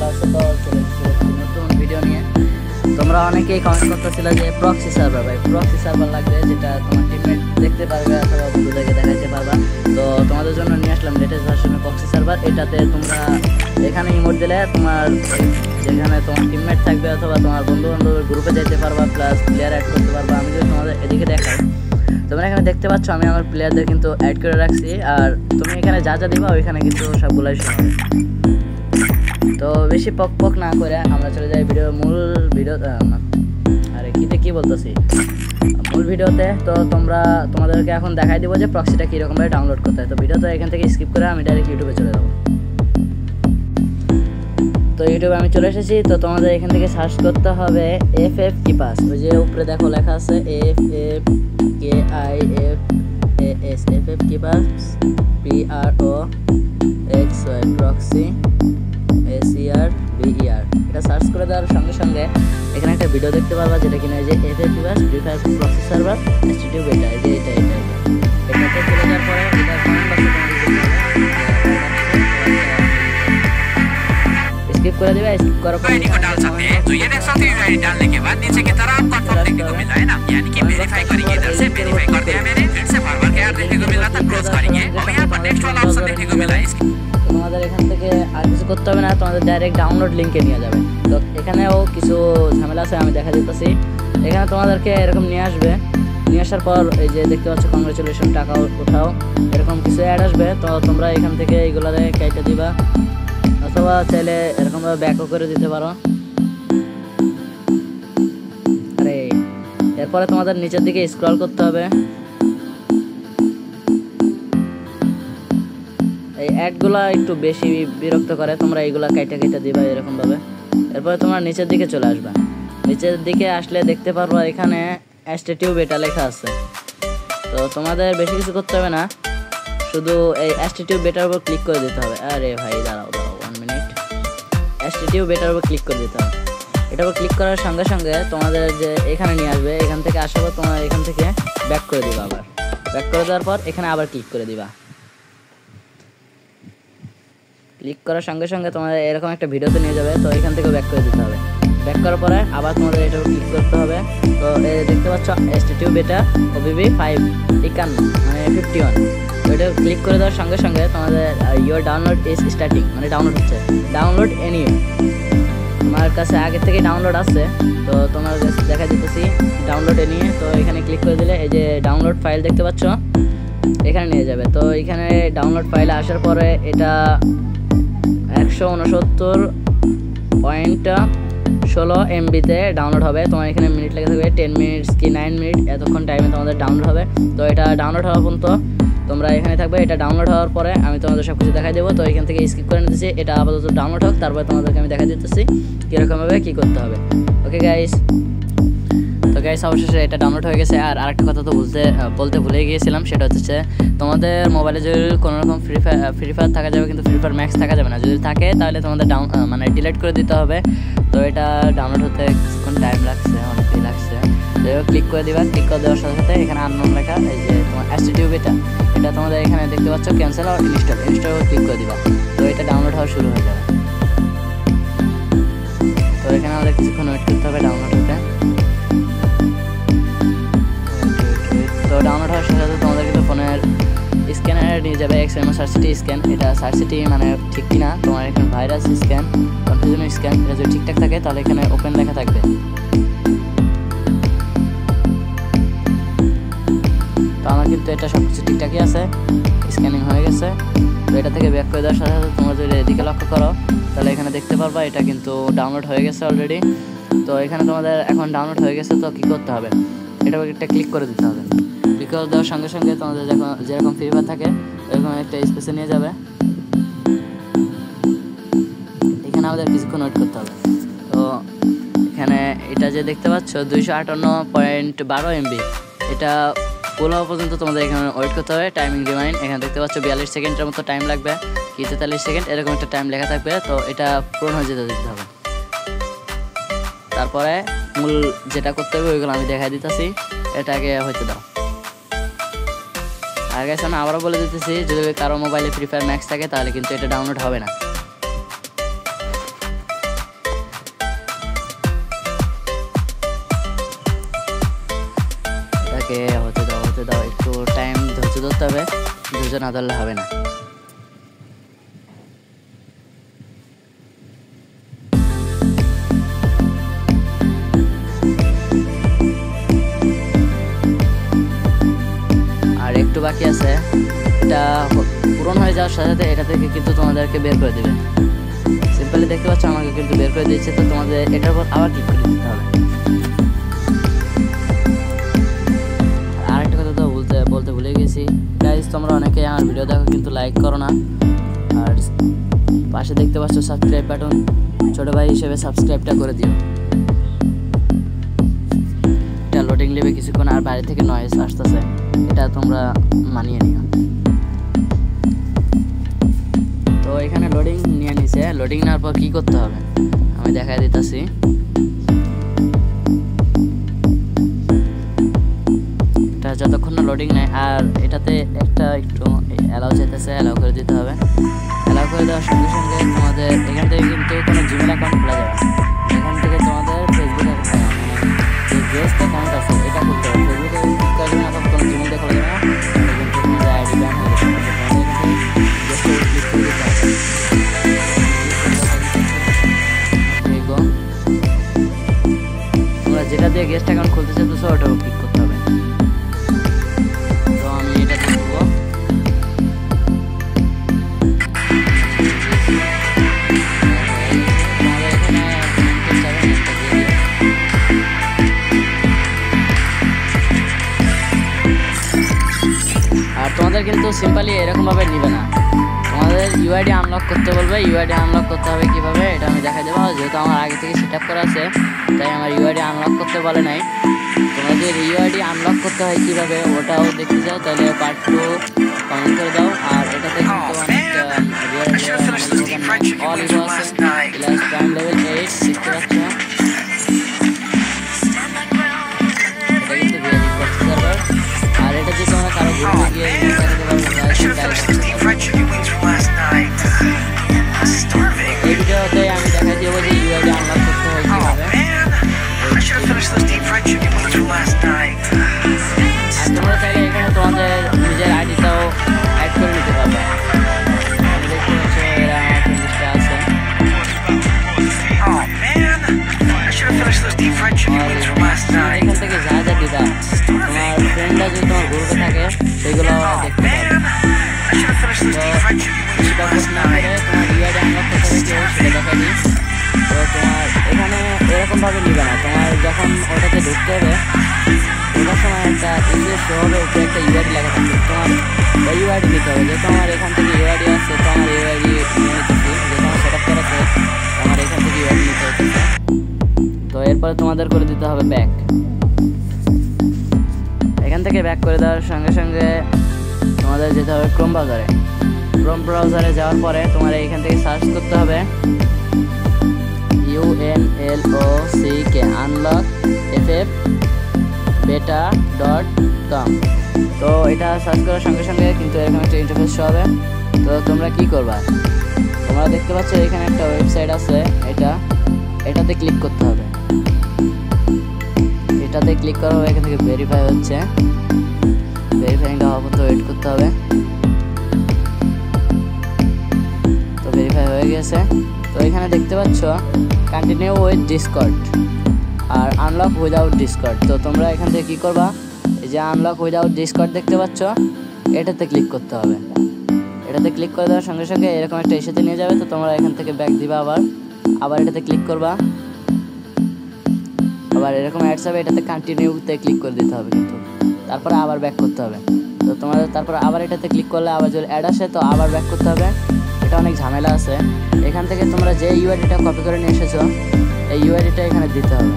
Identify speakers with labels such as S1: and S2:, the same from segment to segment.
S1: ভালো আছো? তো চলে এসেছি নতুন ভিডিও নিয়ে। তোমরা অনেকেই কমেন্ট করতেছিলে যে প্রক্সি সার্ভার ভাই, প্রক্সি সার্ভার লাগবে যেটা তোমার টিমমেট দেখতে পারবে অথবা বন্ধুদেরকে দেখাতে পারবা। তো তোমাদের জন্য নিয়ে আসলাম লেটেস্ট ভার্সনের প্রক্সি সার্ভার। এটাতে তোমরা এখানে ইমোট দিলে তোমার যেখানে তোমার টিমমেট থাকবে অথবা তোমার বন্ধু বান্ধবের গ্রুপে যেতে পারবা, প্লাস প্লেয়ার অ্যাড করতে পারবা। আমি যদি তোমাদের এদিকে দেখাই, তোমরা এখানে দেখতে পাচ্ছ আমি আমার প্লেয়ারদের কিন্তু অ্যাড করে রাখছি। আর তুমি এখানে যা যা দিবা ওইখানে কিন্তু সবগুলাই শো হবে। তো বেশি পক পক না করে আমরা চলে যাই মূল ভিডিও। আরে কি বলতেছি, মূল ভিডিওতে। তো তোমাদেরকে এখন দেখাই দিব যে প্রক্সিটা কীরকমভাবে ডাউনলোড করতে হয়। তো ভিডিওটা এখান থেকে স্কিপ করে আমি ডাইরেক্ট ইউটিউবে চলে যাবো। তো ইউটিউবে আমি চলে এসেছি। তো তোমাদের এখান থেকে সার্চ করতে হবে FF কিপাস। ওই যে উপরে দেখো লেখা আছে FFKIFAS, FF কিপাস PROXY proxy SERVER। এটা সার্চ করে দেওয়ার সঙ্গে সঙ্গে এখানে একটা ভিডিও দেখতে পারবা যেটা কিনা এই যে FF কিপাস free fire proxy server institute. এটা এই যে এটাতে চলে যাওয়ার পরে এটা কমেন্ট बॉक्स स्किप कर दिया। स्किप करो आईडी को डाल सकते हैं। तो ये देख सकते हैं आईडी डालने के बाद नीचे की तरफ कंफर्म देखने को मिला है ना, यानी कि वेरीफाई करेंगे। इधर से वेरीफाई कर दिया मैंने, फिर से बार-बार के ऐड देखने को मिला था, क्लोज करेंगे और यहां पर नेक्स्ट वाला ऑप्शन देखने को मिला है। তোমাদের এখান থেকে আর কিছু করতে হবে না, তোমাদের ডাইরেক্ট ডাউনলোড লিংকে নিয়ে যাবে। তো এখানেও কিছু ঝামেলা আছে, আমি দেখা দিতেছি। এখানে তোমাদেরকে এরকম নিয়ে আসবে, নিয়ে আসার পর এই যে দেখতে পাচ্ছ কংগ্রেচুলেশন টাকা উঠাও, এরকম কিছু অ্যাড আসবে। তো তোমরা এখান থেকে এইগুলারে কেটে দিবা অথবা চাইলে এরকমভাবে ব্যাকও করে দিতে পারো। আরে এরপরে তোমাদের নিচের দিকে স্ক্রল করতে হবে। এই অ্যাডগুলা একটু বেশি বিরক্ত করে, তোমরা এইগুলা কেটে দিবা এরকমভাবে। এরপরে তোমরা নিচের দিকে চলে আসবে। নিচের দিকে আসলে দেখতে পারবা এখানে অ্যাস্টিটিউব এটা লেখা আছে। তো তোমাদের বেশি কিছু করতে হবে না, শুধু এই অ্যাস্টিটিউব বেটার উপর ক্লিক করে দিতে হবে। আরে ভাই দাঁড়াও 1 মিনিট। অ্যাস্টিটিউব বেটার উপর ক্লিক করে দিতে হবে। এটার উপর ক্লিক করার সঙ্গে সঙ্গে তোমাদের যে এখানে নিয়ে আসবে, এখান থেকে আসার পর তোমরা এখান থেকে ব্যাক করে দিবা। আবার ব্যাক করে দেওয়ার পর এখানে আবার ক্লিক করে দিবা। ক্লিক করার সঙ্গে সঙ্গে তোমাদের এরকম একটা ভিডিওতে নিয়ে যাবে। তো এখান থেকে ব্যাক করে দিতে হবে। ব্যাক করার পরে আবার তোমাদের এটার উপর ক্লিক করতে হবে। তো দেখতে পাচ্ছ অ্যাস্টিটিউব বেটা OBB 51 মানে 51। তো এটা ক্লিক করে দেওয়ার সঙ্গে সঙ্গে তোমাদের ইয়োর ডাউনলোড ইজ স্টার্টিং মানে ডাউনলোড হচ্ছে। ডাউনলোড এনিওয়ে, তোমার কাছে আগে থেকে ডাউনলোড আছে। তো তোমার কাছে দেখা দিতেছি ডাউনলোড এনিওয়ে। তো এখানে ক্লিক করে দিলে এই যে ডাউনলোড ফাইল দেখতে পাচ্ছ এখানে নিয়ে যাবে। তো এখানে ডাউনলোড ফাইলে আসার পরে এটা 169.16 MB-তে ডাউনলোড হবে। তোমার এখানে মিনিট লেগে থাকবে 10 মিনিট কি 9 মিনিট, এতক্ষণ টাইমে তোমাদের ডাউনলোড হবে। তো এটা ডাউনলোড হওয়া পর্যন্ত তোমরা এখানে থাকবে। এটা ডাউনলোড হওয়ার পরে আমি তোমাদের সব কিছু দেখাই দেবো। তো এখান থেকে স্কিপ করে নিতেছি, এটা আপাতত ডাউনলোড হোক, তারপরে তোমাদেরকে আমি দেখা দিতেছি কীরকমভাবে কী করতে হবে। ওকে গাইস, তো গাইস অবশেষে এটা ডাউনলোড হয়ে গেছে। আর আরেকটা কথা তো বলতে ভুলে গিয়েছিলাম, সেটা হচ্ছে তোমাদের মোবাইলে যদি কোনো রকম ফ্রি ফায়ার থাকা যাবে, কিন্তু ফ্রি ফায়ার ম্যাক্স থাকা যাবে না। যদি থাকে তাহলে তোমাদের মানে ডিলিট করে দিতে হবে। তো এটা ডাউনলোড হতে কিছুক্ষণ টাইম লাগছে, অনেকটাই লাগছে। তো ক্লিক করে দিবা। ক্লিক করে দেওয়ার সাথে সাথে এখানে আননোন লেখা, এই যে তোমার অ্যাস্টিটিউব এটা তোমাদের এখানে দেখতে পাচ্ছ ক্যান্সেল আর ইনস্টল ক্লিক করে দিবা। তো এটা ডাউনলোড হওয়া শুরু হয়ে যাবে। তো এখানে আমাদের কিছুক্ষণ ওয়েট করতে হবে ডাউনলোড হতে। তো ডাউনলোড হওয়ার সাথে সাথে তোমাদের কিন্তু ফোনের স্ক্যানারে নিয়ে যাবে XMS সার্সিটি স্ক্যান। এটা সার্সিটি মানে ঠিক কিনা, তোমার এখানে ভাইরাস স্ক্যান, কনফিউশন স্ক্যান, এটা যদি ঠিকঠাক থাকে তাহলে এখানে ওপেন লেখা থাকবে। তো আমার কিন্তু এটা সব কিছু ঠিকঠাকই আছে, স্ক্যানিং হয়ে গেছে। তো এটা থেকে ব্যাক করে দেওয়ার সাথে সাথে তোমরা যদি এদিকে লক্ষ্য করো তাহলে এখানে দেখতে পারবা এটা কিন্তু ডাউনলোড হয়ে গেছে অলরেডি। তো এখানে তোমাদের এখন ডাউনলোড হয়ে গেছে। তো কী করতে হবে, এটা একটা ক্লিক করে দিতে হবে। ক্লিক করে দেওয়ার সঙ্গে সঙ্গে তোমাদের যেরকম ফ্রি ফায়ার থাকে এরকম একটা স্পেসে নিয়ে যাবে। এখানে আমাদের কিছুক্ষণ ওয়েট করতে হবে। তো এখানে এটা যে দেখতে পাচ্ছ 258.12 MB, এটা ফুল হওয়া পর্যন্ত তোমাদের এখানে ওয়েট করতে হবে। টাইমিং রিমাইন্ড এখানে দেখতে পাচ্ছ 42 সেকেন্ডের মতো টাইম লাগবে, কি 43 সেকেন্ড এরকম একটা টাইম লেখা থাকবে। তো এটা পূরণ হয়ে যেতে দিতে হবে। তারপরে মূল যেটা করতে হবে ওইগুলো আমি দেখাই দিতেছি, এটাকে হইতে দাও। আর গাইস আমি আবারও বলে দিতেছি, যদি কারো মোবাইলে ফ্রি ফায়ার ম্যাক্স থাকে তাহলে কিন্তু এটা ডাউনলোড হবে না। ওকে হতে দাও, একটু টাইম ধৈর্য ধরতে হবে, ধৈর্য না ধরলে হবে না। আর একটু বাকি আছে, এটা পূরণ হয়ে যাওয়ার সাথে সাথে এটা থেকে কিন্তু তোমাদেরকে বের করে দেবে। সিম্পলি দেখতে পাচ্ছ আমাকে কিন্তু বের করে দিয়েছে, তো তোমাদের এটার উপর আবার ক্লিক করে দিতে হবে। আরেকটা কথা তো বলতে ভুলে গেছি গাইস, তোমরা অনেকে আমার ভিডিও দেখো কিন্তু লাইক করো না। আর পাশে দেখতে পাচ্ছ সাবস্ক্রাইব বাটন, ছোট ভাই হিসেবে সাবস্ক্রাইবটা করে দিও। এটা লোডিং নেবে কিছুক্ষণ, আর বাইরে থেকে নয়েজ আসতেছে, এটা তোমরা মানিয়ে নিও। তো এখানে লোডিং নিয়ে নিছে, লোডিং নেওয়ার পর কি করতে হবে আমি দেখাই দিতেছি। এটা যতক্ষণ না লোডিং নেয়, আর এটাতে একটা একটু অ্যালাউ যেতেছে, অ্যালাউ করে দিতে হবে। অ্যালাউ করে দেওয়ার সঙ্গে সঙ্গে তোমাদের এখান থেকে কিন্তু কোনো জিমেল অ্যাকাউন্ট খোলা যাবে না। এখান থেকে তোমাদের ফেসবুক গেস্ট অ্যাকাউন্ট আছে এটা খুলতে হবে। ফেসবুকে করবে না, তখন কোনো জিমেল দিয়ে খোলা যাবে না, কিন্তু তোমাদের আইডি ব্যান হয়ে যাবে। তোমরা যেটা দিয়ে গেস্ট অ্যাকাউন্ট খুলতে চাইতেছো ওটাও ক্লিক করতে হবে। তো আমি এটা দেখবো, আর তোমাদের কিন্তু সিম্পলি এরকমভাবে নিবে না, তোমাদের ইউআইডি আনলক করতে বলবে। ইউআইডি আনলক করতে হবে কীভাবে এটা আমি দেখাই দেবো। যেহেতু আমার আগে থেকে সেট আপ করা আছে তাই আমার ইউআইডি আনলক করতে বলে নাই। তোমাদের ইউআইডি আনলক করতে হয় কীভাবে ওটাও দেখতে চাও তাহলে পার্ট 2 কমেন্ট করে দাও। আর এটাতে কিন্তু অল ইভো আছে, প্লাস প্রাইম লেভেল 8 দেখতে পাচ্ছ। এটা কিন্তু সার্ভার, আর এটা যে তোমরা কারো গ্রুপে গিয়ে এই ভিডিওতে আমি দেখাই দেবো যে ইউআইডি আনলক করতে হয় কীভাবে। আর তোমরা চাইলে এখানে তোমাদের নিজের আইডিটাও অ্যাড করে নিতে পারবে। আমি দেখতে পাচ্ছ এরা আমার ফ্রেন্ডসটা আছে, এখান থেকে যা যা দিবা তোমার ফ্রেন্ডরা যদি তোমার গ্রুপে থাকে সেগুলো দেখতে পাবে। সেটা পোস্ট না করে তোমার ইউআইডি আনলক করতে হবে কেউ সেটা দেখা দিই। তো তোমার এখানে এরকমভাবে নিবে না, তোমার যখন ওটাতে ঢুকতে হবে ওটার সময় একটা ইংলিশ শো হবে, উপরে একটা ইউআইডি লেখা থাকবে, তোমার ওই ইউআইডি নিতে হবে। যেহেতু আমার এখান থেকে ইউআইডি আসছে তো আমার ইউআইডি নিয়ে নিতেছি, যেহেতু আমার সেট আপ করা আছে আমার এখান থেকে ইউআইডি নিতে হচ্ছে। তো এরপরে তোমাদের করে দিতে হবে ব্যাক। এখান থেকে ব্যাক করে দেওয়ার সঙ্গে সঙ্গে তোমাদের যেতে হবে ক্রোম ব্রাউজারে। ক্রোম ব্রাউজারে যাওয়ার পরে তোমার এখান থেকে সার্চ করতে হবে UNLOCK unlockffbeta.com। তো এটা সার্চ করার সঙ্গে সঙ্গে কিন্তু এরকম একটা ইন্টারফেস শো হবে। তো তোমরা কি করবা, তোমরা দেখতে পাচ্ছ এখানে একটা ওয়েবসাইট আছে, এটাতে ক্লিক করতে হবে। এটাতে ক্লিক করা হবে, এখান থেকে ভেরিফাই হচ্ছে, ভেরিফাইংটা হওয়ার পর ওয়েট করতে হবে। তো ভেরিফাই হয়ে গেছে। তো এখানে দেখতে পাচ্ছ কন্টিনিউ উইথ ডিসকর্ড আর আনলক উইদাউট ডিসকর্ড। তো তোমরা এখান থেকে কী করবা, এই যে আনলক উইদাউট ডিসকর্ড দেখতে পাচ্ছ এটাতে ক্লিক করতে হবে। এটাতে ক্লিক করে দেওয়ার সঙ্গে সঙ্গে এরকম একটা ইস্যুতে নিয়ে যাবে। তো তোমরা এখান থেকে ব্যাক দিবা, আবার এটাতে ক্লিক করবা, আবার এরকম অ্যাডস হবে, এটাতে কন্টিনিউতে ক্লিক করে দিতে হবে কিন্তু, তারপরে আবার ব্যাক করতে হবে। তো তোমাদের তারপর আবার এটাতে ক্লিক করলে আবার যদি অ্যাড আসে তো আবার ব্যাক করতে হবে। এটা অনেক ঝামেলা আছে। এখান থেকে তোমরা যে ইউআইডিটা কপি করে নিয়ে এসেছো এই ইউআইডিটা এখানে দিতে হবে।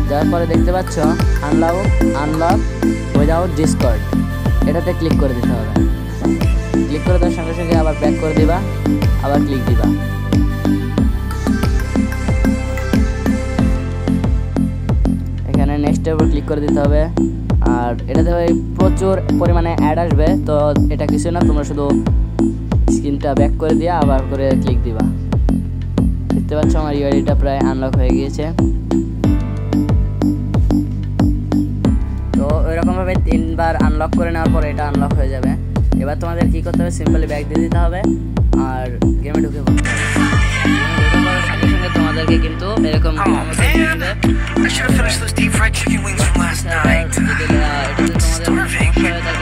S1: দেওয়ার পরে দেখতে পাচ্ছ আনলক উইদাউট ডিসকর্ড, এটাতে ক্লিক করে দিতে হবে। ক্লিক করে দেওয়ার সঙ্গে সঙ্গে আবার ব্যাক করে দিবা, আবার ক্লিক দিবা। এখানে নেক্সটের উপর ক্লিক করে দিতে হবে। আর এটাতে প্রচুর পরিমাণে অ্যাড আসবে, তো এটা কিছু না, তোমরা শুধু স্ক্রিনটা ব্যাক করে দিয়ে আবার করে ক্লিক দিবা। দেখতে পাচ্ছ আমার ইউআইডিটা প্রায় আনলক হয়ে গিয়েছে। তো এরকমভাবে 3বার আনলক করে নেওয়ার পরে এটা আনলক হয়ে যাবে। এবার তোমাদের কী করতে হবে, সিম্পলি ব্যাক দিয়ে দিতে হবে আর গেমে ঢুকে পড়তে হবে। গেমে ঢুকে পড়ার সঙ্গে সঙ্গে তোমাদেরকে কিন্তু এরকম এটা তোমাদের সমস্যা হয়ে থাকে